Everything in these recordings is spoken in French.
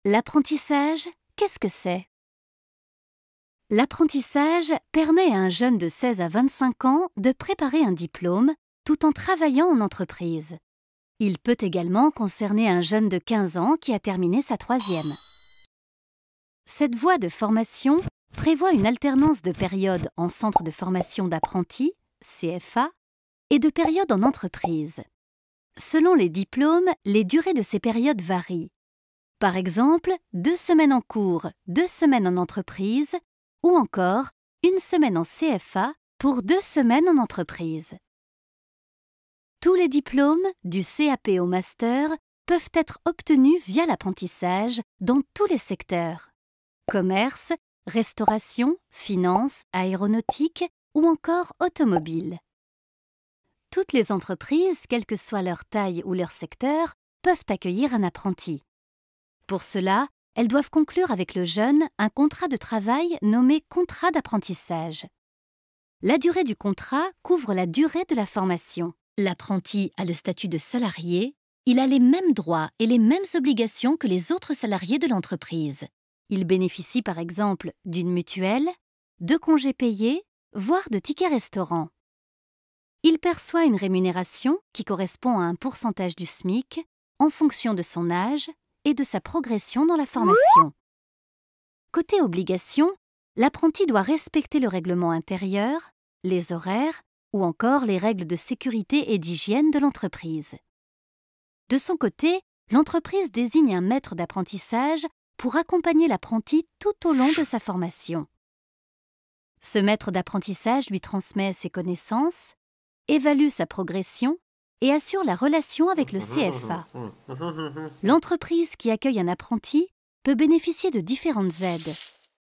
L'apprentissage, qu'est-ce que c'est? L'apprentissage permet à un jeune de 16 à 25 ans de préparer un diplôme tout en travaillant en entreprise. Il peut également concerner un jeune de 15 ans qui a terminé sa troisième. Cette voie de formation prévoit une alternance de périodes en centre de formation d'apprentis, CFA, et de périodes en entreprise. Selon les diplômes, les durées de ces périodes varient. Par exemple, 2 semaines en cours, 2 semaines en entreprise, ou encore 1 semaine en CFA pour 2 semaines en entreprise. Tous les diplômes, du CAP au master, peuvent être obtenus via l'apprentissage dans tous les secteurs. Commerce, restauration, finance, aéronautique ou encore automobile. Toutes les entreprises, quelle que soit leur taille ou leur secteur, peuvent accueillir un apprenti. Pour cela, elles doivent conclure avec le jeune un contrat de travail nommé contrat d'apprentissage. La durée du contrat couvre la durée de la formation. L'apprenti a le statut de salarié, il a les mêmes droits et les mêmes obligations que les autres salariés de l'entreprise. Il bénéficie par exemple d'une mutuelle, de congés payés, voire de tickets restaurant. Il perçoit une rémunération qui correspond à un pourcentage du SMIC en fonction de son âge et de sa progression dans la formation. Côté obligation, l'apprenti doit respecter le règlement intérieur, les horaires ou encore les règles de sécurité et d'hygiène de l'entreprise. De son côté, l'entreprise désigne un maître d'apprentissage pour accompagner l'apprenti tout au long de sa formation. Ce maître d'apprentissage lui transmet ses connaissances, évalue sa progression et assure la relation avec le CFA. L'entreprise qui accueille un apprenti peut bénéficier de différentes aides,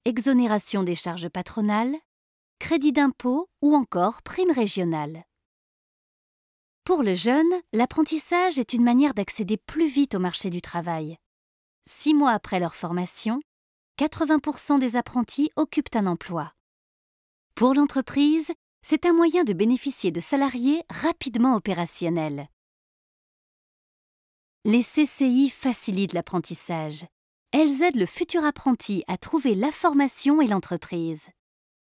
exonération des charges patronales, crédit d'impôt ou encore prime régionale. Pour le jeune, l'apprentissage est une manière d'accéder plus vite au marché du travail. 6 mois après leur formation, 80% des apprentis occupent un emploi. Pour l'entreprise, c'est un moyen de bénéficier de salariés rapidement opérationnels. Les CCI facilitent l'apprentissage. Elles aident le futur apprenti à trouver la formation et l'entreprise.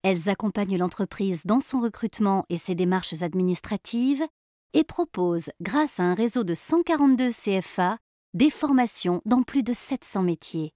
Elles accompagnent l'entreprise dans son recrutement et ses démarches administratives et proposent, grâce à un réseau de 142 CFA, des formations dans plus de 700 métiers.